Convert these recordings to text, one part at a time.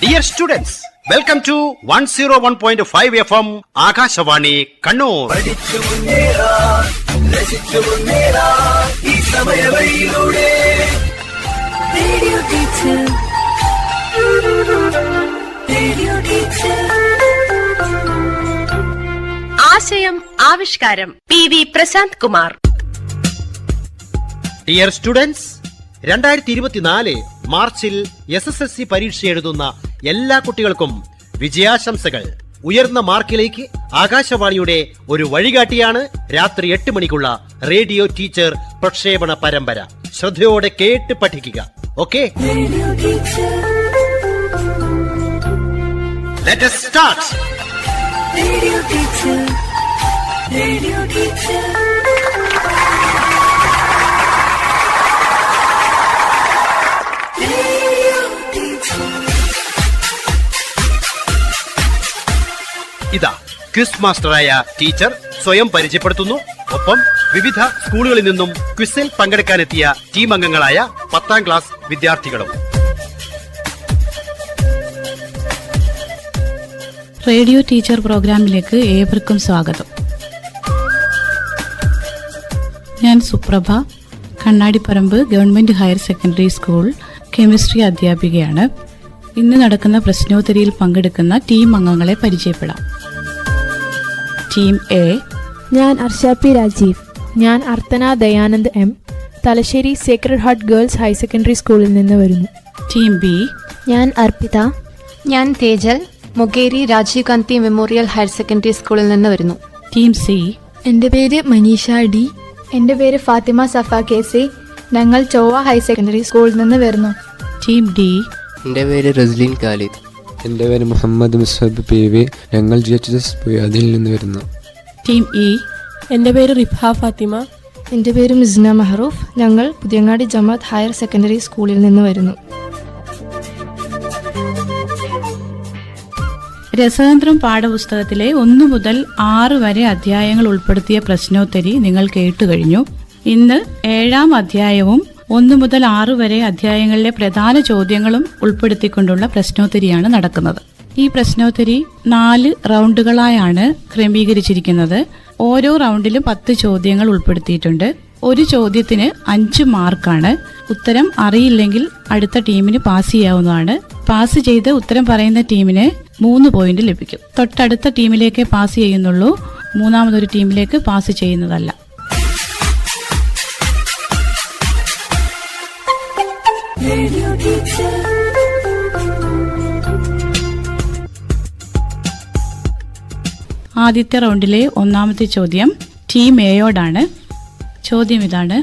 Dear students, welcome to 101.5 FM Akashvani Kannur. ആശയം ആവിഷ്കാരം PV Prashant Kumar. Dear students, 2024 മാർച്ചിൽ SSLC പരീക്ഷ എഴുതുന്ന എല്ലാ കുട്ടികൾക്കും വിജയാശംസകൾ. ഉയർന്ന മാർക്കിലേക്ക് ആകാശവാണിയുടെ ഒരു വഴികാട്ടിയാണ് രാത്രി 8 മണിക്കുള്ള റേഡിയോ ടീച്ചർ പ്രക്ഷേപണ പരമ്പര. ശ്രദ്ധയോടെ കേട്ട് പഠിക്കുക. Okay, let us start. Radio teacher, radio teacher. ഇതാ ക്വിസ് മാസ്റ്ററായ ടീച്ചർ സ്വയം പരിചയപ്പെടുത്തുന്നു. ഒപ്പം വിവിധ സ്കൂളുകളിൽ നിന്നും ക്വിസിൽ പങ്കെടുക്കാനെത്തിയ ടീം അംഗങ്ങളായ 10ാം ക്ലാസ് വിദ്യാർത്ഥികളും. റേഡിയോ ടീച്ചർ പ്രോഗ്രാമിലേക്ക് ഏവർക്കും സ്വാഗതം. ഞാൻ Suprabha, Kannadiparamba government higher secondary school chemistry അധ്യാപികയാണ്. ഇന്ന് നടക്കുന്ന പ്രശ്നോത്തരിയിൽ പങ്കെടുക്കുന്ന ടീം അംഗങ്ങളെ പരിചയപ്പെടാം. ടീം എ: ഞാൻ അർഷ പി രാജീവ്. ഞാൻ Arthana Dayanand M, Thalassery sacred heart girls higher secondary സ്കൂളിൽ നിന്ന് വരുന്നു. ടീം ബി: ഞാൻ അർപ്പിത. ഞാൻ Tejal, Mugeri Rajiv Gandhi memorial higher secondary സ്കൂളിൽ നിന്ന് വരുന്നു. ടീം സി: എൻ്റെ പേര് മനീഷ ഡി. എൻ്റെ പേര് ഫാത്തിമ സഫ കേസി. ഞങ്ങൾ ചൊവ്വ ഹയർ സെക്കൻഡറി സ്കൂളിൽ നിന്ന് വരുന്നു. ടീം ഡി: എൻ്റെ പേര് റസ്ലീൻ ഖാലിദ്. എൻ്റെ പേര് മുഹമ്മദ് മുസ്ഹബ് PV. ഞങ്ങൾ GHS അതിൽ നിന്ന് വരുന്നു. ടീം ഇ: എൻ്റെ പേര് റിഫ ഫാത്തിമ. എൻ്റെ പേര് മിസ്ന മഹറൂഫ്. ഞങ്ങൾ പുതിയങ്ങാടി ജമാഅത്ത് ഹയർ സെക്കൻഡറി സ്കൂളിൽ നിന്ന് വരുന്നു. രസതന്ത്രം പാഠപുസ്തകത്തിലെ 1 മുതൽ 6 വരെ അധ്യായങ്ങൾ ഉൾപ്പെടുത്തിയ പ്രശ്നോത്തരി നിങ്ങൾ കേട്ടുകഴിഞ്ഞു. ഇന്ന് 7ാം അധ്യായവും 1 മുതൽ 6 വരെ അധ്യായങ്ങളിലെ പ്രധാന ചോദ്യങ്ങളും ഉൾപ്പെടുത്തിക്കൊണ്ടുള്ള പ്രശ്നോത്തരിയാണ് നടക്കുന്നത്. ഈ പ്രശ്നോത്തരി 4 റൗണ്ടുകളായാണ് ക്രമീകരിച്ചിരിക്കുന്നത്. ഓരോ റൗണ്ടിലും 10 ചോദ്യങ്ങൾ ഉൾപ്പെടുത്തിയിട്ടുണ്ട്. ഒരു ചോദ്യത്തിന് 5 മാർക്കാണ്. ഉത്തരം അറിയില്ലെങ്കിൽ അടുത്ത ടീമിന് പാസ് ചെയ്യാവുന്നതാണ്. പാസ് ചെയ്ത് ഉത്തരം പറയുന്ന ടീമിന് 3 പോയിന്റ് ലഭിക്കും. തൊട്ടടുത്ത ടീമിലേക്ക് പാസ് ചെയ്യുന്നുള്ളൂ, മൂന്നാമതൊരു ടീമിലേക്ക് പാസ് ചെയ്യുന്നതല്ല. ആദ്യത്തെ റൗണ്ടിലെ 1ാമത്തെ ചോദ്യം ടീം എയോടാണ്. ചോദ്യം ഇതാണ്: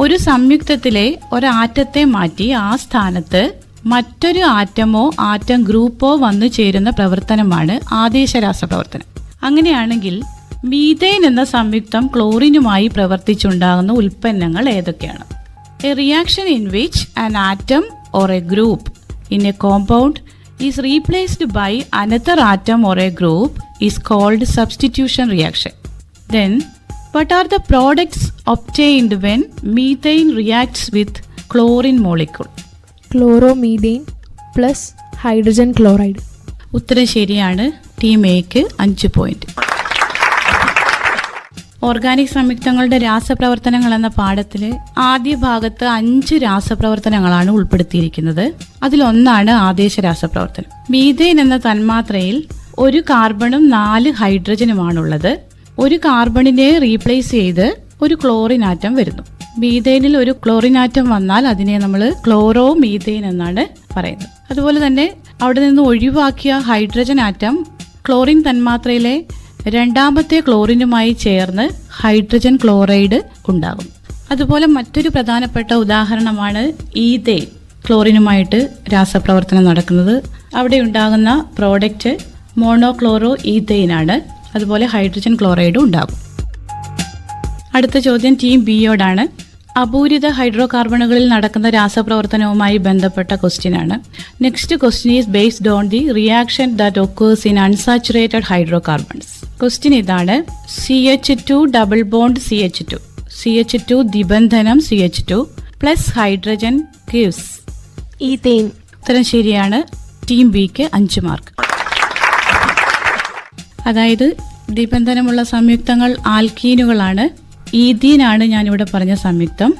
ഒരു സംയുക്തത്തിലെ ഒരാറ്റത്തെ മാറ്റി ആ സ്ഥാനത്ത് മറ്റൊരു ആറ്റമോ ആറ്റം ഗ്രൂപ്പോ വന്നു ചേരുന്ന പ്രവർത്തനമാണ് ആദേശരാസപ്രവർത്തനം. അങ്ങനെയാണെങ്കിൽ മീഥേൻ എന്ന സംയുക്തം ക്ലോറിനുമായി പ്രവർത്തിച്ചുണ്ടാകുന്ന ഉൽപ്പന്നങ്ങൾ ഏതൊക്കെയാണ്? A reaction in which an atom or a group in a compound is replaced by another atom or a group is called substitution reaction. Then what are the products obtained when methane reacts with chlorine molecule? Chloromethane plus hydrogen chloride. ഉത്തരം ശരിയാണ്. Team എക്ക് 5 point. Organic സംയുക്തങ്ങളുടെ രാസപ്രവർത്തനങ്ങൾ എന്ന പാഠത്തിലെ ആദ്യ ഭാഗത്ത് 5 രാസപ്രവർത്തനങ്ങളാണ് ഉൾപ്പെടുത്തിയിരിക്കുന്നത്. അതിലൊന്നാണ് ആദേശ രാസപ്രവർത്തനം. Methane എന്ന തന്മാത്രയിൽ ഒരു കാർബണും 4 ഹൈഡ്രജനുമാണുള്ളത്. ഒരു കാർബണിനെ റീപ്ലേസ് ചെയ്ത് ഒരു ക്ലോറിൻ ആറ്റം വരുന്നു. മീഥേനിൽ ഒരു ക്ലോറിൻ ആറ്റം വന്നാൽ അതിനെ നമ്മൾ ക്ലോറോ മീഥേൻ എന്നാണ് പറയുന്നത്. അതുപോലെ തന്നെ അവിടെ നിന്ന് ഒഴിവാക്കിയ ഹൈഡ്രജൻ ആറ്റം ക്ലോറിൻ തന്മാത്രയിലെ 2ാമത്തെ ക്ലോറിനുമായി ചേർന്ന് ഹൈഡ്രജൻ ക്ലോറൈഡ് ഉണ്ടാകും. അതുപോലെ മറ്റൊരു പ്രധാനപ്പെട്ട ഉദാഹരണമാണ് ഈഥെയ്ൻ. ക്ലോറിനുമായിട്ട് രാസപ്രവർത്തനം നടക്കുന്നത്. അവിടെ ഉണ്ടാകുന്ന പ്രോഡക്റ്റ് മോണോക്ലോറോ ഈഥെയ്ൻ ആണ്. അതുപോലെ ഹൈഡ്രജൻ ക്ലോറൈഡും ഉണ്ടാകും. അടുത്ത ചോദ്യം ടീം ബിയോടാണ്. അപൂരിത ഹൈഡ്രോ കാർബണുകളിൽ നടക്കുന്ന രാസപ്രവർത്തനവുമായി ബന്ധപ്പെട്ട ക്വസ്റ്റ്യൻ ആണ്. Next question is based on the reaction that occurs in unsaturated hydro carbons. Question ഇതാണ്: CH2 double bond CH2 ദിബന്ധനം CH2 plus hydrogen gives ethane. ഉത്തരം ശരിയാണ്. ടീം ബിക്ക് 5 മാർക്ക്. അതായത് ദ്വിബന്ധനമുള്ള സംയുക്തങ്ങൾ ആൽക്കീനുകളാണ്. ഈഥീനാണ് ഞാനിവിടെ പറഞ്ഞ സംയുക്തം.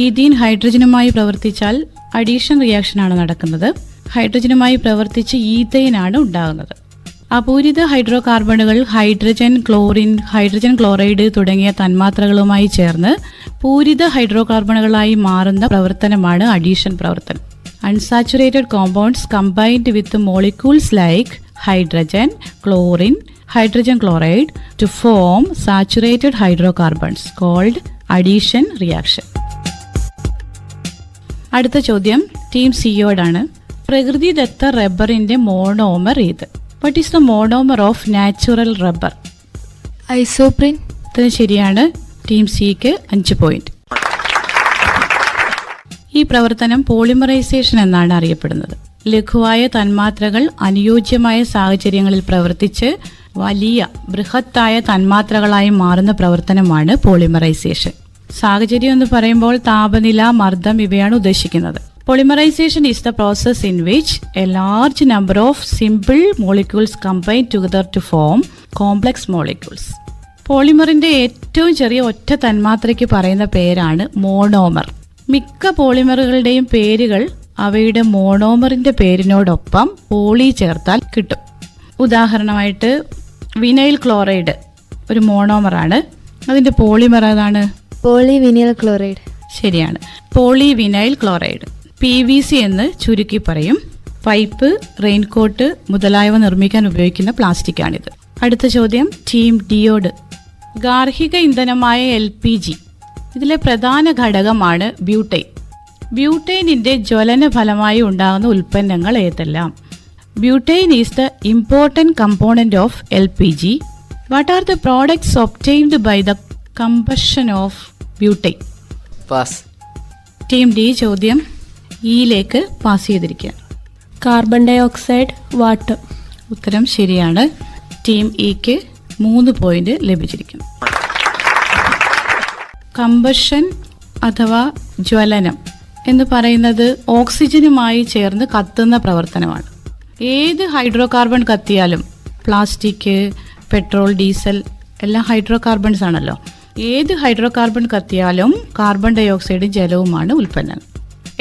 ഈഥീൻ ഹൈഡ്രജനുമായി പ്രവർത്തിച്ചാൽ അഡീഷൻ റിയാക്ഷനാണ് നടക്കുന്നത്. ഹൈഡ്രജനുമായി പ്രവർത്തിച്ച് ഈഥൈനാണ് ഉണ്ടാകുന്നത്. അപൂരിത ഹൈഡ്രോ കാർബണുകൾ ഹൈഡ്രജൻ, ക്ലോറിൻ, ഹൈഡ്രജൻ ക്ലോറൈഡ് തുടങ്ങിയ തന്മാത്രകളുമായി ചേർന്ന് പൂരിത ഹൈഡ്രോ കാർബണുകളായി മാറുന്ന പ്രവർത്തനമാണ് അഡീഷൻ പ്രവർത്തനം. Unsaturated compounds combined with molecules like hydrogen, chlorine, hydrogen chloride to form saturated hydrocarbons called addition reaction. അടുത്ത ചോദ്യം ടീം സിയോടാണ്. പ്രകൃതിദത്ത റബ്ബറിന്റെ മോണോമർ ഏത്? What is the monomer of natural rubber? Isoprene. ഇത് ശരിയാണ്. ടീം സിക്ക് 5 പോയിന്റ്. ഈ പ്രവർത്തനം പോളിമറൈസേഷൻ എന്നാണ് അറിയപ്പെടുന്നത്. ലഘുവായ തന്മാത്രകൾ അനുയോജ്യമായ സാഹചര്യങ്ങളിൽ പ്രവർത്തിച്ച് വലിയ ബൃഹത്തായ തന്മാത്രകളായി മാറുന്ന പ്രവർത്തനമാണ് പോളിമറൈസേഷൻ. സാഹചര്യം എന്ന് പറയുമ്പോൾ താപനില, മർദ്ദം ഇവയാണ് ഉദ്ദേശിക്കുന്നത്. Polymerization is the process in which a large number of simple molecules combine together to form complex molecules. പോളിമറിന്റെ ഏറ്റവും ചെറിയ ഒറ്റ തന്മാത്രയ്ക്ക് പറയുന്ന പേരാണ് മോണോമർ. മിക്ക പോളിമറുകളുടെയും പേരുകൾ അവയുടെ മോണോമറിന്റെ പേരിനോടൊപ്പം പോളി ചേർത്താൽ കിട്ടും. ഉദാഹരണമായിട്ട് വിനൈൽ ക്ലോറൈഡ് ഒരു മോണോമറാണ്. അതിന്റെ പോളിമർ ഏതാണ്? Polyvinyl chloride. ശരിയാണ്, പോളിവിനൈൽ ക്ലോറൈഡ്. PVC എന്ന് ചുരുക്കി പറയും. പൈപ്പ്, റെയിൻകോട്ട് മുതലായവ നിർമ്മിക്കാൻ ഉപയോഗിക്കുന്ന പ്ലാസ്റ്റിക്കാണിത്. അടുത്ത ചോദ്യം ടീം ഡിയോട്. ഗാർഹിക ഇന്ധനമായ LPG ഇതിലെ പ്രധാന ഘടകമാണ് ബ്യൂട്ടൈൻ. ബ്യൂട്ടൈനിന്റെ ജ്വലന ഫലമായി ഉണ്ടാകുന്ന ഉൽപ്പന്നങ്ങൾ ഏതെല്ലാം? Butane is the important component of LPG. What are the products obtained by the combustion of butane? Pass. Team D ചോദ്യം ഇയിലേക്ക് പാസ് ചെയ്തിരിക്കുകയാണ്. Carbon dioxide, water. ഉത്തരം ശരിയാണ്. ടീം ഇക്ക് 3 പോയിന്റ് ലഭിച്ചിരിക്കുന്നു. കമ്പഷൻ അഥവാ ജ്വലനം എന്ന് പറയുന്നത് ഓക്സിജനുമായി ചേർന്ന് കത്തുന്ന പ്രവർത്തനമാണ്. ഏത് ഹൈഡ്രോ കാർബൺ കത്തിയാലും, പ്ലാസ്റ്റിക്, പെട്രോൾ, ഡീസൽ എല്ലാം ഹൈഡ്രോ കാർബൺസ് ആണല്ലോ. ഏത് ഹൈഡ്രോ കാർബൺ കത്തിയാലും കാർബൺ ഡൈ ഓക്സൈഡും ജലവുമാണ് ഉൽപ്പന്നം.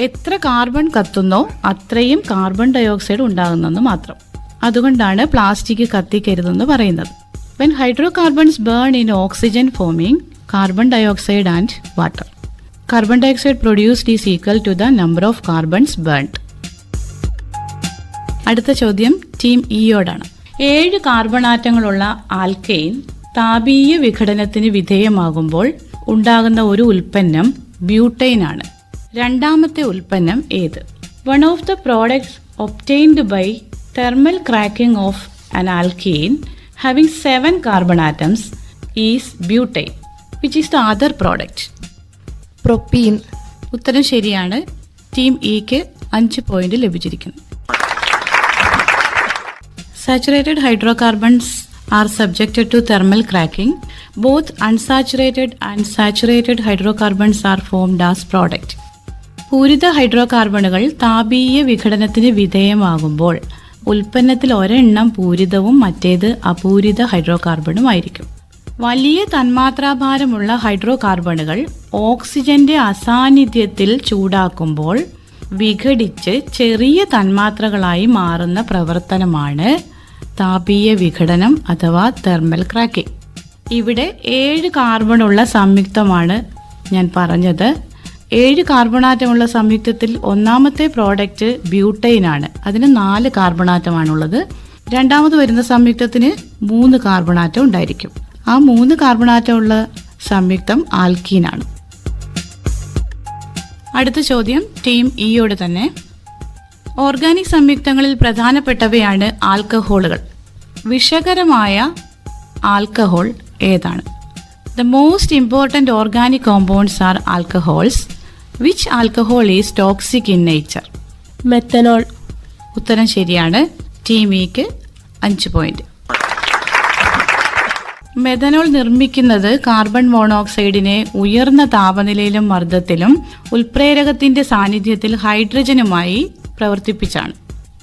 എത്ര കാർബൺ കത്തുന്നോ അത്രയും കാർബൺ ഡൈ ഓക്സൈഡ് ഉണ്ടാകുന്നെന്ന് മാത്രം. അതുകൊണ്ടാണ് പ്ലാസ്റ്റിക് കത്തിക്കരുതെന്ന് പറയുന്നത്. When hydrocarbons burn in oxygen forming carbon dioxide and water, carbon dioxide produced is equal to the number of carbons burned. അടുത്ത ചോദ്യം ടീം ഇയോടാണ്. 7 കാർബണാറ്റങ്ങളുള്ള ആൽക്കൈൻ താപീയ വിഘടനത്തിന് വിധേയമാകുമ്പോൾ ഉണ്ടാകുന്ന ഒരു ഉൽപ്പന്നം ബ്യൂട്ടൈൻ ആണ്. രണ്ടാമത്തെ ഉൽപ്പന്നം ഏത്? One of the products obtained by thermal cracking of an alkane having 7 carbon atoms is butane. Which is the other product? Propene. ഉത്തരം ശരിയാണ്. ടീം ഇക്ക് 5 പോയിന്റ് ലഭിച്ചിരിക്കുന്നു. Saturated hydrocarbons are subjected to thermal cracking. Both unsaturated and saturated hydrocarbons are formed as product. പൂരിത ഹൈഡ്രോകാർബണുകൾ താപീയ വിഘടനത്തിന് വിധേയമാകുമ്പോൾ ഉൽപ്പന്നത്തിൽ ഒരെണ്ണം പൂരിതവും മറ്റേത് അപൂരിത ഹൈഡ്രോകാർബണുമായിരിക്കും. വലിയ തന്മാത്രാഭാരമുള്ള ഹൈഡ്രോകാർബണുകൾ ഓക്സിജന്റെ അസാന്നിധ്യത്തിൽ ചൂടാക്കുമ്പോൾ വിഘടിച്ച് ചെറിയ തന്മാത്രകളായി മാറുന്ന പ്രവർത്തനമാണ് താപീയ വിഘടനം അഥവാ തെർമൽ ക്രാക്കിംഗ്. ഇവിടെ 7 കാർബണുള്ള സംയുക്തമാണ് ഞാൻ പറഞ്ഞത്. 7 കാർബണാറ്റമുള്ള സംയുക്തത്തിൽ ഒന്നാമത്തെ പ്രോഡക്റ്റ് ബ്യൂട്ടൈൻ ആണ്. അതിന് 4 കാർബണാറ്റമാണുള്ളത്. രണ്ടാമത് വരുന്ന സംയുക്തത്തിന് 3 കാർബണാറ്റം ഉണ്ടായിരിക്കും. ആ 3 കാർബണാറ്റമുള്ള സംയുക്തം ആൽക്കീനാണ്. അടുത്ത ചോദ്യം ടീം ഇയോട് തന്നെ. ഓർഗാനിക് സംയുക്തങ്ങളിൽ പ്രധാനപ്പെട്ടവയാണ് ആൽക്കഹോളുകൾ. വിഷകരമായ ആൽക്കഹോൾ ഏതാണ്? The most important organic compounds R alcohols. Which alcohol is toxic in nature? Methanol. ഉത്തരം ശരിയാണ്. ടീം ഇക്ക് 5 പോയിന്റ്. മെഥനോൾ നിർമ്മിക്കുന്നത് കാർബൺ മോണോക്സൈഡിനെ ഉയർന്ന താപനിലയിലും മർദ്ദത്തിലും ഉൽപ്രേരകത്തിന്റെ സാന്നിധ്യത്തിൽ ഹൈഡ്രജനുമായി പ്രവർത്തിപ്പിച്ചാണ്.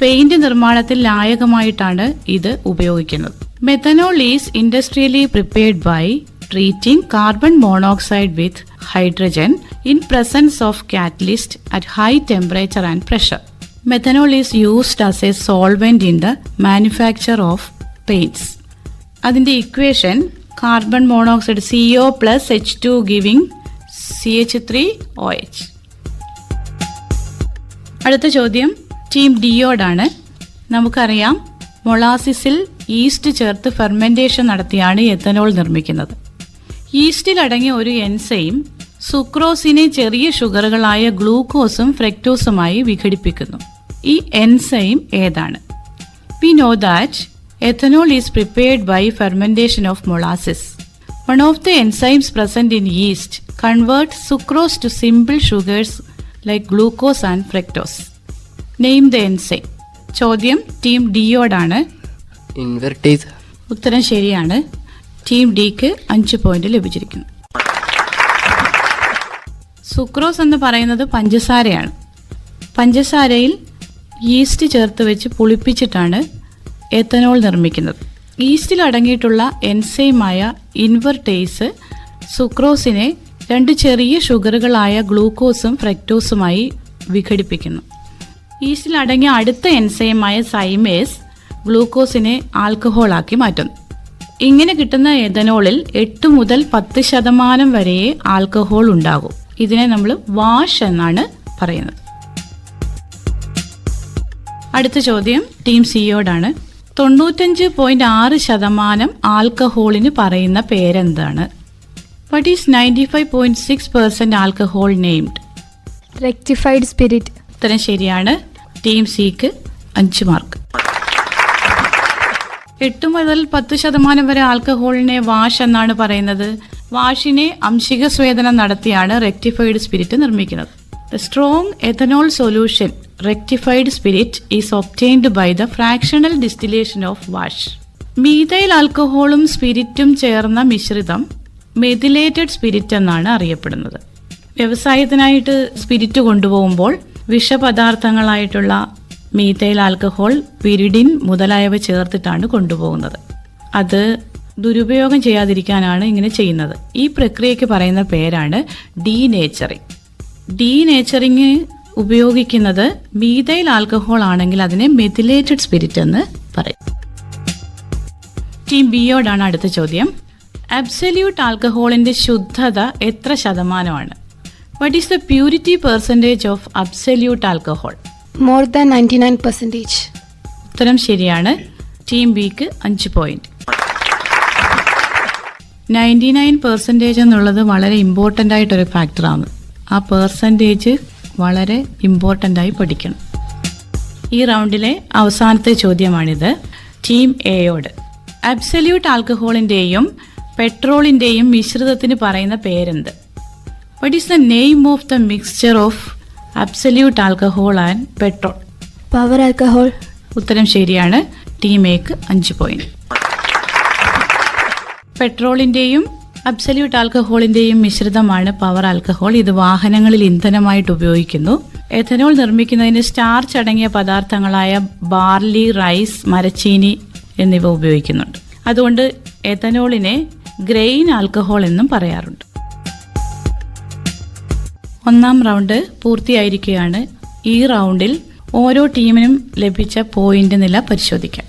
പെയിന്റ് നിർമ്മാണത്തിൽ ലായകമായിട്ടാണ് ഇത് ഉപയോഗിക്കുന്നത്. Methanol is industrially prepared by treating carbon monoxide with hydrogen in presence of catalyst at high temperature and pressure. Methanol is used as a solvent in the manufacture of paints. അതിന്റെ equation carbon monoxide CO plus H2 giving CH3OH. അടുത്ത ചോദ്യം team ഡിയോടാണ്. നമുക്കറിയാം മൊളാസിസിൽ east ചേർത്ത് fermentation നടത്തിയാണ് ethanol നിർമ്മിക്കുന്നത്. ഈസ്റ്റിൽ അടങ്ങിയ ഒരു എൻസൈം സുക്രോസിനെ ചെറിയ ഷുഗറുകളായ ഗ്ലൂക്കോസും ഫ്രക്ടോസുമായി വിഘടിപ്പിക്കുന്നു. ഈ എൻസൈം ഏതാണ്? We know that ethanol is prepared by fermentation of molasses. One of the enzymes present in yeast convert sucrose to simple sugars like glucose and fructose. Name the enzyme. ചോദ്യം team ഡിയോടാണ്. Invertase. ഉത്തരം ശരിയാണ്. Team ഡിക്ക് 5 point ലഭിച്ചിരിക്കുന്നു. Sucrose എന്ന് പറയുന്നത് പഞ്ചസാരയാണ്. പഞ്ചസാരയിൽ east ചേർത്ത് വെച്ച് പുളിപ്പിച്ചിട്ടാണ് എത്തനോൾ നിർമ്മിക്കുന്നത്. ഈസ്റ്റിൽ അടങ്ങിയിട്ടുള്ള എൻസൈമായ ഇൻവെർട്ടേസ് സുക്രോസിനെ 2 ചെറിയ ഷുഗറുകളായ ഗ്ലൂക്കോസും ഫ്രക്ടോസുമായി വിഘടിപ്പിക്കുന്നു. ഈസ്റ്റിൽ അടങ്ങിയ അടുത്ത എൻസൈമായ സൈമേസ് ഗ്ലൂക്കോസിനെ ആൽക്കഹോളാക്കി മാറ്റുന്നു. ഇങ്ങനെ കിട്ടുന്ന എഥനോളിൽ 8 മുതൽ 10% വരെ ആൽക്കഹോൾ ഉണ്ടാകും. ഇതിനെ നമ്മൾ വാഷ് എന്നാണ് പറയുന്നത്. അടുത്ത ചോദ്യം ടീം സിയോടാണ്. 95.6% ആൽക്കഹോളിന് പറയുന്ന പേരെന്താണ്? What is 95.6% alcohol named? Rectified spirit. ഉത്തരം ശരിയാണ്. ടീം സിക്ക് 5 മാർക്ക്. 8 മുതൽ 10% വരെ ആൽക്കഹോളിനെ വാഷ് എന്നാണ് പറയുന്നത്. വാഷിനെ അംശിക സ്വേദനം നടത്തിയാണ് റെക്ടിഫൈഡ് സ്പിരിറ്റ് നിർമ്മിക്കുന്നത്. The strong ethanol solution rectified spirit is obtained by the fractional distillation of wash. Methyl ആൽക്കഹോളും സ്പിരിറ്റും ചേർന്ന മിശ്രിതം മെഥിലേറ്റഡ് സ്പിരിറ്റ് എന്നാണ് അറിയപ്പെടുന്നത്. വ്യവസായത്തിനായിട്ട് സ്പിരിറ്റ് കൊണ്ടുപോകുമ്പോൾ വിഷപദാർത്ഥങ്ങളായിട്ടുള്ള മീഥൈൽ ആൽക്കഹോൾ, പിരിഡിൻ മുതലായവ ചേർത്തിട്ടാണ് കൊണ്ടുപോകുന്നത്. അത് ദുരുപയോഗം ചെയ്യാതിരിക്കാനാണ് ഇങ്ങനെ ചെയ്യുന്നത്. ഈ പ്രക്രിയയ്ക്ക് പറയുന്ന പേരാണ് ഡീനേച്ചറിങ്. ഡീനേച്ചറിങ് ഉപയോഗിക്കുന്നത് മീഥൈൽ ആൽക്കഹോൾ ആണെങ്കിൽ അതിനെ മെഥിലേറ്റഡ് സ്പിരിറ്റ് എന്ന് പറയും. ടീം ബിയോടാണ് അടുത്ത ചോദ്യം. അബ്സല്യൂട്ട് ആൽക്കഹോളിന്റെ ശുദ്ധത എത്ര ശതമാനമാണ്? What is the purity percentage of absolute alcohol? More than 99%. ഉത്തരം ശരിയാണ്. ടീം ബിക്ക് 5 പോയിന്റ്. 99% എന്നുള്ളത് വളരെ ഇമ്പോർട്ടൻ്റ് ആയിട്ടൊരു ഫാക്ടറാണ്. ആ പെർസെൻറ്റേജ് വളരെ ഇമ്പോർട്ടൻ്റ് ആയി പഠിക്കണം. ഈ റൗണ്ടിലെ അവസാനത്തെ ചോദ്യമാണിത്. ടീം എയോട്. അബ്സല്യൂട്ട് ആൽക്കഹോളിൻ്റെയും പെട്രോളിൻ്റെയും മിശ്രിതത്തിന് പറയുന്ന പേരെന്ത്? What is the name of the mixture of absolute alcohol and petrol? Power alcohol. ഉത്തരം ശരിയാണ്. ടീം എക്ക് 5 പോയിന്റ്. പെട്രോളിന്റെയും അബ്സല്യൂട്ട് ആൽക്കഹോളിന്റെയും മിശ്രിതമാണ് പവർ ആൽക്കഹോൾ. ഇത് വാഹനങ്ങളിൽ ഇന്ധനമായിട്ട് ഉപയോഗിക്കുന്നു. എഥനോൾ നിർമ്മിക്കുന്നതിന് സ്റ്റാർച്ച് അടങ്ങിയ പദാർത്ഥങ്ങളായ ബാർലി, റൈസ്, മരച്ചീനി എന്നിവ ഉപയോഗിക്കുന്നുണ്ട്. അതുകൊണ്ട് എഥനോളിനെ ഗ്രെയിൻ ആൽക്കഹോൾ എന്നും പറയാറുണ്ട്. 1ാം റൗണ്ട് പൂർത്തിയായിരിക്കുകയാണ്. ഈ റൗണ്ടിൽ ഓരോ ടീമിനും ലഭിച്ച പോയിന്റ് നില പരിശോധിക്കാം.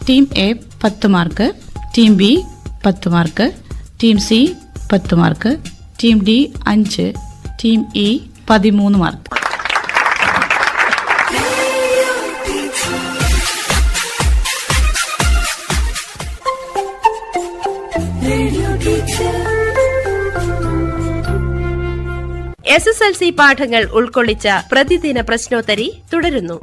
Team A 10 mark, team B 10 mark, team C 10 mark, team D 5, team E 13 mark. SSLC പാഠങ്ങൾ ഉൾക്കൊള്ളിച്ച പ്രതിദിന പ്രശ്നോത്തരി തുടരുന്നു.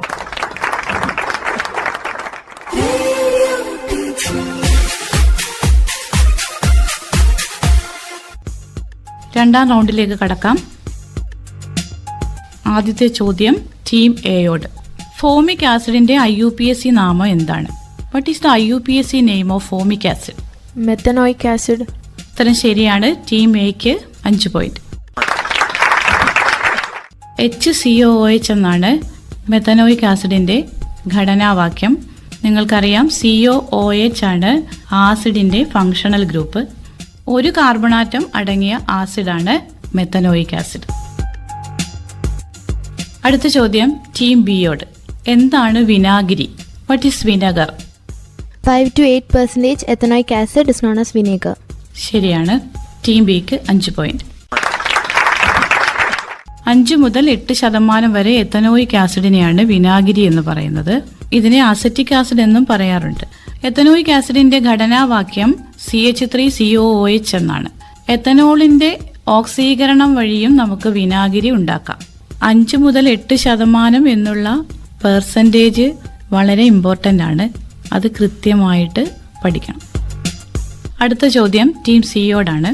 രണ്ടാം റൗണ്ടിലേക്ക് കടക്കാം. ആദ്യത്തെ ചോദ്യം ടീം എയോട്. ഫോമിക് ആസിഡിന്റെ IUPAC നാമം എന്താണ്? What is the IUPAC name of formic acid? Methanoic acid. ഉത്തരം ശരിയാണ്. ടീം എക്ക് 5 പോയിന്റ്. HCOOH എന്നാണ് മെത്തനോയിക് ആസിഡിന്റെ ഘടനാവാക്യം. നിങ്ങൾക്കറിയാം COOH ആണ് ആസിഡിന്റെ ഫങ്ഷണൽ ഗ്രൂപ്പ്. ഒരു കാർബണാറ്റം അടങ്ങിയ ആസിഡാണ് മെത്തനോയിക് ആസിഡ്. അടുത്ത ചോദ്യം ടീം ബിയോട്. എന്താണ് വിനാഗിരി? What is vinegar? 5 to 8% ethanoic acid is known as vinegar. ശരിയാണ്. ടീം ബിക്ക് 5 പോയിന്റ്. 5 മുതൽ 8% വരെ എത്തനോയിക് ആസിഡിനെയാണ് വിനാഗിരി എന്ന് പറയുന്നത്. ഇതിനെ അസറ്റിക് ആസിഡ് എന്നും പറയാറുണ്ട്. എത്തനോയിക് ആസിഡിന്റെ ഘടനാവാക്യം CH3COOH എന്നാണ്. എത്തനോളിന്റെ ഓക്സീകരണം വഴിയും നമുക്ക് വിനാഗിരി ഉണ്ടാക്കാം. 5 മുതൽ 8% എന്നുള്ള പെർസെൻറ്റേജ് വളരെ ഇമ്പോർട്ടൻ്റ് ആണ്. അത് കൃത്യമായിട്ട് പഠിക്കണം. അടുത്ത ചോദ്യം ടീം സിയോടാണ്.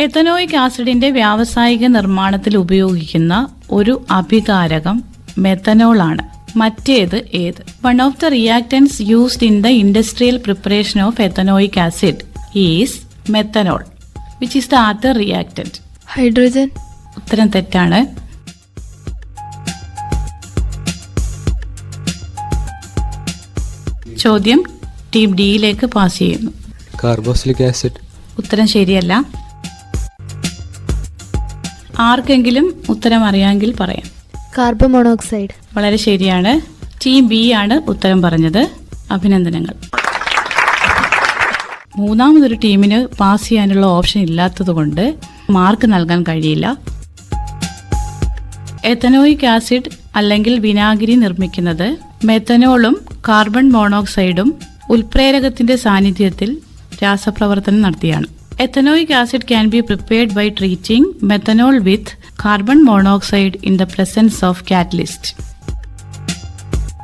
എത്തനോയിക് ആസിഡിന്റെ വ്യാവസായിക നിർമ്മാണത്തിൽ ഉപയോഗിക്കുന്ന ഒരു അഭികാരകം മെത്തനോൾ ആണ്. മറ്റേത് ഏത്? One of the reactance used in the industrial preparation of ethanoic acid is methanol. Which is the other reactant? Hydrogen. ഉത്തരം തെറ്റാണ്. ചോദ്യം ടീം ഡിയിലേക്ക് പാസ് ചെയ്യുന്നു. Carboxylic acid. ഉത്തരം ശരിയല്ല. ആർക്കെങ്കിലും ഉത്തരം അറിയാമെങ്കിൽ പറയാം. Carbon monoxide. വളരെ ശരിയാണ്. ടീം ബി ആണ് ഉത്തരം പറഞ്ഞത്. അഭിനന്ദനങ്ങൾ. മൂന്നാമതൊരു ടീമിന് പാസ് ചെയ്യാനുള്ള ഓപ്ഷൻ ഇല്ലാത്തത് കൊണ്ട് മാർക്ക് നൽകാൻ കഴിയില്ല. എത്തനോയിക് ആസിഡ് അല്ലെങ്കിൽ വിനാഗിരി നിർമ്മിക്കുന്നത് മെത്തനോളും കാർബൺ മോണോക്സൈഡും ഉൽപ്രേരകത്തിന്റെ സാന്നിധ്യത്തിൽ രാസപ്രവർത്തനം നടത്തിയാണ്. Ethanoic acid can be prepared by treating methanol with carbon monoxide in the presence of catalyst.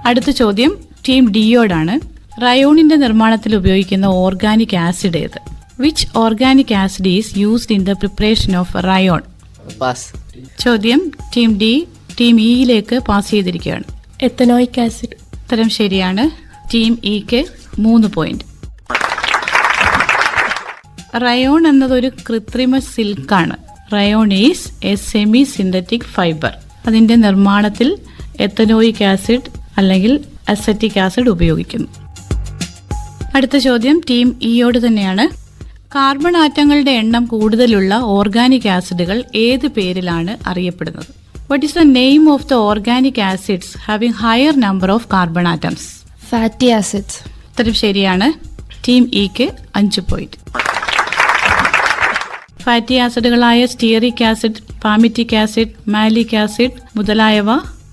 അടുത്ത ചോദ്യം ടീം ഡിയോടാണ്. റയോണിന്റെ നിർമ്മാണത്തിൽ ഉപയോഗിക്കുന്ന ഓർഗാനിക് ആസിഡ് ഏത്? Which organic acid is used in the preparation of rayon? Pass. ചോദ്യം ടീം ഡി ടീം ഇയിലേക്ക് pass ചെയ്തിരിക്കുകയാണ്. Ethanoic acid. ഉത്തരം ശരിയാണ്. ടീം ഇക്ക് 3 പോയിന്റ്. റയോൺ എന്നതൊരു കൃത്രിമ സിൽക്കാണ്. Rayon is a semi synthetic fibre. അതിന്റെ നിർമ്മാണത്തിൽ എത്തനോയിക് ആസിഡ് അല്ലെങ്കിൽ അസറ്റിക് ആസിഡ് ഉപയോഗിക്കുന്നു. അടുത്ത ചോദ്യം ടീം ഇയോട് തന്നെയാണ്. കാർബൺ ആറ്റങ്ങളുടെ എണ്ണം കൂടുതലുള്ള ഓർഗാനിക് ആസിഡുകൾ ഏത് പേരിലാണ് അറിയപ്പെടുന്നത്? What is the name of the organic acids having higher number of carbon atoms? Fatty acids. ഉത്തരം ശരിയാണ്. ടീം ഇക്ക് 5 പോയിന്റ്. ഫാറ്റി ആസിഡുകളായ stearic acid, palmitic acid, malic acid മുതലായവ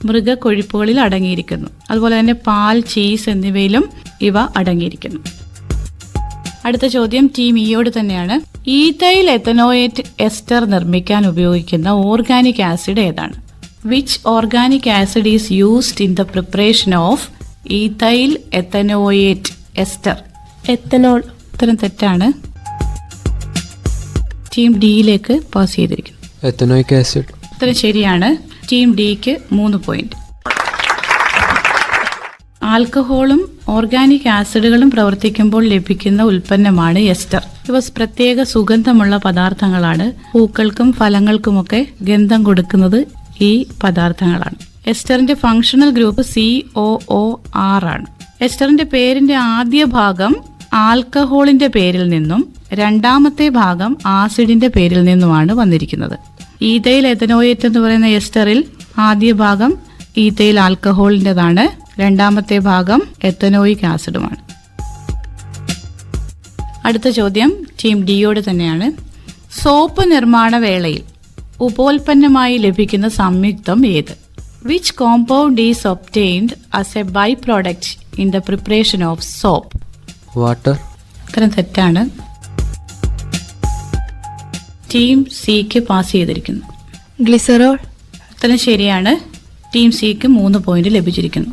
മൃഗക്കൊഴുപ്പുകളിൽ അടങ്ങിയിരിക്കുന്നു. അതുപോലെ തന്നെ പാൽ, ചീസ് എന്നിവയിലും ഇവ അടങ്ങിയിരിക്കുന്നു. അടുത്ത ചോദ്യം ടീം ഇയോട് തന്നെയാണ്. ഈഥൈൽ എത്തനോയേറ്റ് എസ്റ്റർ നിർമ്മിക്കാൻ ഉപയോഗിക്കുന്ന ഓർഗാനിക് ആസിഡ് ഏതാണ്? Which organic acid is used in the preparation of ethyl ethanoate ester? Ethanol. ഉത്തരം തെറ്റാണ്. ടീം ഡിയിലേക്ക് പാസ് ചെയ്തിരിക്കുന്നു. Ethanoic acid. ഉത്തരം ശരിയാണ്. ടീം ഡിക്ക് 3 പോയിന്റ്. ആൽക്കഹോളും ഓർഗാനിക് ആസിഡുകളും പ്രവർത്തിക്കുമ്പോൾ ലഭിക്കുന്ന ഉൽപ്പന്നമാണ് എസ്റ്റർ. ഇവ പ്രത്യേക സുഗന്ധമുള്ള പദാർത്ഥങ്ങളാണ്. പൂക്കൾക്കും ഫലങ്ങൾക്കുമൊക്കെ ഗന്ധം കൊടുക്കുന്നത് ഈ പദാർത്ഥങ്ങളാണ്. എസ്റ്ററിന്റെ ഫങ്ഷണൽ ഗ്രൂപ്പ് COOR ആണ്. എസ്റ്ററിന്റെ പേരിന്റെ ആദ്യ ഭാഗം ആൽക്കഹോളിന്റെ പേരിൽ നിന്നും രണ്ടാമത്തെ ഭാഗം ആസിഡിന്റെ പേരിൽ നിന്നുമാണ് വന്നിരിക്കുന്നത്. ഈഥൈൽ എത്തനോയേറ്റ് എന്ന് പറയുന്ന എസ്റ്ററിൽ ആദ്യ ഭാഗം ഈഥൈൽ ആൽക്കഹോളിൻ്റെതാണ്, രണ്ടാമത്തെ ഭാഗം എത്തനോയിക് ആസിഡുമാണ്. അടുത്ത ചോദ്യം ടീം ഡിയോട് തന്നെയാണ്. സോപ്പ് നിർമ്മാണ വേളയിൽ ഉപോൽപ്പന്നമായി ലഭിക്കുന്ന സംയുക്തം ഏത്? Which compound is obtained as a byproduct in the preparation of soap? Water. ഉത്തരം തെറ്റാണ്. ടീം സിക്ക് പാസ് ചെയ്തിരിക്കുന്നു. ഗ്ലിസറോൾ. ഉത്തരം ശരിയാണ്. ടീം സിക്ക് 3 പോയിന്റ് ലഭിച്ചിരിക്കുന്നു.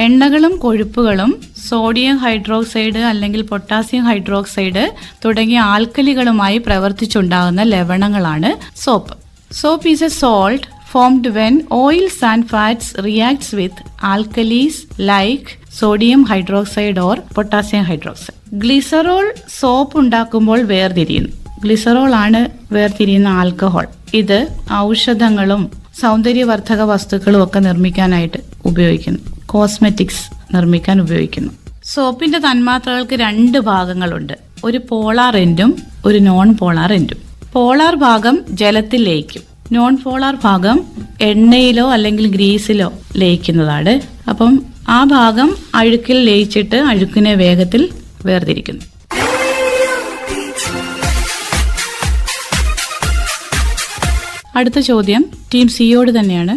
എണ്ണകളും കൊഴുപ്പുകളും സോഡിയം ഹൈഡ്രോക്സൈഡ് അല്ലെങ്കിൽ പൊട്ടാസ്യം ഹൈഡ്രോക്സൈഡ് തുടങ്ങിയ ആൽക്കലികളുമായി പ്രവർത്തിച്ചുണ്ടാകുന്ന ലവണങ്ങളാണ് soap. Soap is a salt formed when oils and fats reacts with alkalis like sodium hydroxide or potassium hydroxide. Glycerol soap ഉണ്ടാക്കുമ്പോൾ വേർതിരിയുന്നു. ഗ്ലിസറോൾ ആണ് വേർതിരിയുന്ന ആൽക്കഹോൾ. ഇത് ഔഷധങ്ങളും സൗന്ദര്യവർദ്ധക വസ്തുക്കളും ഒക്കെ നിർമ്മിക്കാനായിട്ട് ഉപയോഗിക്കുന്നു. കോസ്മെറ്റിക്സ് നിർമ്മിക്കാൻ ഉപയോഗിക്കുന്നു. സോപ്പിന്റെ തന്മാത്രകൾക്ക് 2 ഭാഗങ്ങളുണ്ട്. ഒരു പോളാർ എൻഡും ഒരു നോൺ പോളാർ എൻഡും. പോളാർ ഭാഗം ജലത്തിൽ ലയിക്കും. നോൺ പോളാർ ഭാഗം എണ്ണയിലോ അല്ലെങ്കിൽ ഗ്രീസിലോ ലയിക്കുന്നതാണ്. അപ്പം ആ ഭാഗം അഴുക്കിൽ ലയിച്ചിട്ട് അഴുക്കിനെ വേഗത്തിൽ വേർതിരിക്കുന്നു. അടുത്ത ചോദ്യം ടീം സിയോട് തന്നെയാണ്.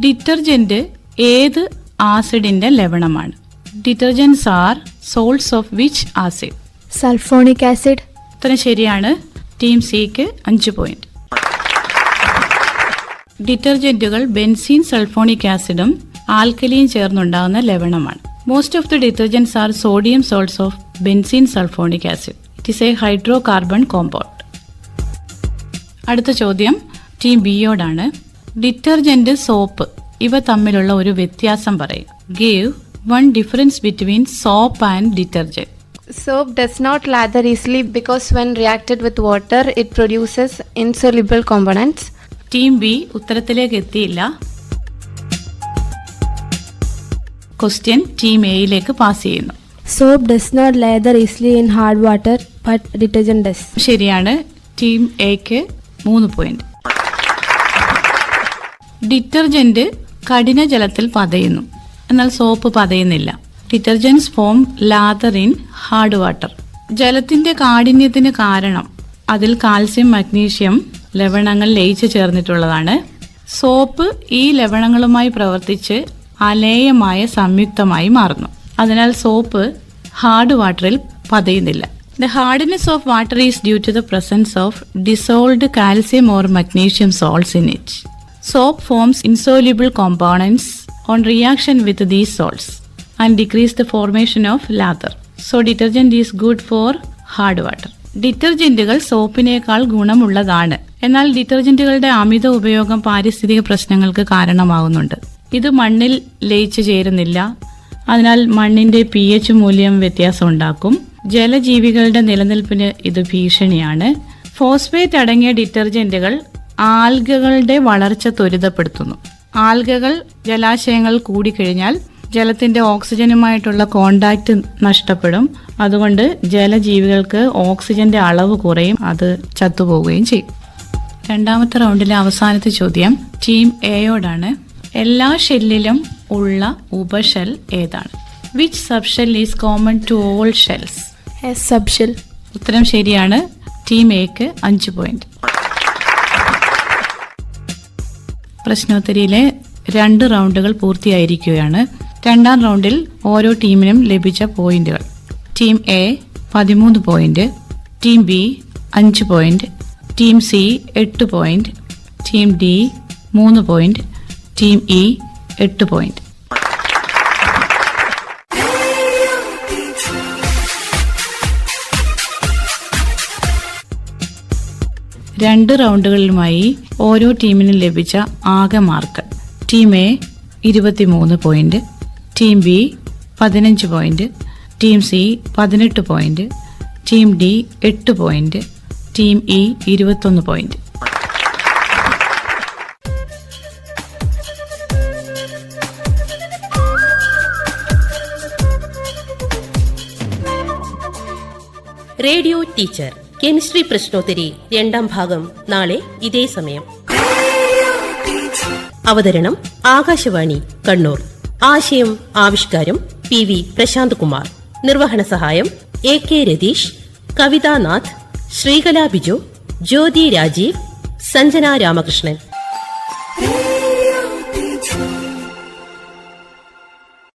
ഡിറ്റർജന്റ് ഏത് ആസിഡിന്റെ ലവണമാണ്? Detergents are salts of which acid? Sulfonic acid. ഉത്തരം ശരിയാണ്. ടീം സിക്ക് 5 പോയിന്റ്. ഡിറ്റർജന്റുകൾ ബെൻസീൻ, സൾഫോണിക് ആസിഡും ആൽക്കലിയും ചേർന്നുണ്ടാകുന്ന ലവണമാണ്. Most of the detergents are sodium salts of benzene sulphonic acid. It is a hydrocarbon compound. അടുത്ത ചോദ്യം ടീം ബിയോടാണ്. ഡിറ്റർജന്റ്, സോപ്പ് ഇവ തമ്മിലുള്ള ഒരു വ്യത്യാസം പറയും. Give one difference between soap and detergent. Soap does not lather easily because when reacted with water, it produces insoluble components. Team B ഉത്തരത്തിലേക്ക് എത്തിയില്ല. Question team എയിലേക്ക് പാസ് ചെയ്യുന്നു. Soap does not lather easily in hard water, but detergent does. ശരിയാണ്. Team എക്ക് 3 point. Detergent കഠിന ജലത്തിൽ പതയുന്നു, എന്നാൽ സോപ്പ് പതയുന്നില്ല. Detergents form lather in hard water. ജലത്തിന്റെ കാഠിന്യത്തിന് കാരണം അതിൽ കാൽസ്യം, മഗ്നീഷ്യം ലവണങ്ങൾ ലയിച്ചു ചേർന്നിട്ടുള്ളതാണ്. സോപ്പ് ഈ ലവണങ്ങളുമായി പ്രവർത്തിച്ച് അലേയമായ സംയുക്തമായി മാറുന്നു. അതിനാൽ സോപ്പ് ഹാർഡ് വാട്ടറിൽ പതയുന്നില്ല. The hardness of water is due to the presence of dissolved calcium or magnesium salts in it. Soap forms insoluble components on reaction with these salts and decrease the formation of lather. So detergent is good for hard water. ഡിറ്റർജന്റുകൾ സോപ്പിനേക്കാൾ ഗുണമുള്ളതാണ്. എന്നാൽ ഡിറ്റർജന്റുകളുടെ അമിത ഉപയോഗം പാരിസ്ഥിതിക പ്രശ്നങ്ങൾക്ക് കാരണമാകുന്നുണ്ട്. ഇത് മണ്ണിൽ ലയിച്ചു ചേരുന്നില്ല. അതിനാൽ മണ്ണിന്റെ pH മൂല്യം വ്യത്യാസം ഉണ്ടാക്കും. ജലജീവികളുടെ നിലനിൽപ്പിന് ഇത് ഭീഷണിയാണ്. ഫോസ്ഫേറ്റ് അടങ്ങിയ ഡിറ്റർജന്റുകൾ ആൽഗകളുടെ വളർച്ച ത്വരിതപ്പെടുത്തുന്നു. ആൽഗകൾ ജലാശയങ്ങൾ കൂടിക്കഴിഞ്ഞാൽ ജലത്തിന്റെ ഓക്സിജനുമായിട്ടുള്ള കോണ്ടാക്ട് നഷ്ടപ്പെടും. അതുകൊണ്ട് ജലജീവികൾക്ക് ഓക്സിജന്റെ അളവ് കുറയും, അത് ചത്തുപോവുകയും ചെയ്യും. രണ്ടാമത്തെ റൗണ്ടിലെ അവസാനത്തെ ചോദ്യം ടീം എയോടാണ്. എല്ലാ ഷെല്ലിലും ഉള്ള ഉപഷെൽ ഏതാണ്? Which subshell is common to all shells? S subshell. ഉത്തരം ശരിയാണ്. ടീം എക്ക് 5 പോയിന്റ്. പ്രശ്നോത്തരിയിലെ 2 റൗണ്ടുകൾ പൂർത്തിയായിരിക്കുകയാണ്. രണ്ടാം റൗണ്ടിൽ ഓരോ ടീമിനും ലഭിച്ച പോയിന്റുകൾ: team A 13 point, team B 5 point, team C 8 point, team D 3 point, team E 8 point. രണ്ട് റൗണ്ടുകളിലുമായി ഓരോ ടീമിനും ലഭിച്ച ആകെ mark: team A 23 point, team B 15 point, team C 18 point, team D 8 point, team E 21 point. Radio teacher chemistry പ്രശ്നോത്തരി 2ാം ഭാഗം നാളെ ഇതേ സമയം. അവതരണം ആകാശവാണി കണ്ണൂർ. ആശയം ആവിഷ്കാരം PV പ്രശാന്ത് കുമാർ. നിർവഹണ സഹായം AK രതീഷ്, കവിതാനാഥ്, ശ്രീകല ബിജു, ജ്യോതി രാജീവ്, സഞ്ജന രാമകൃഷ്ണൻ.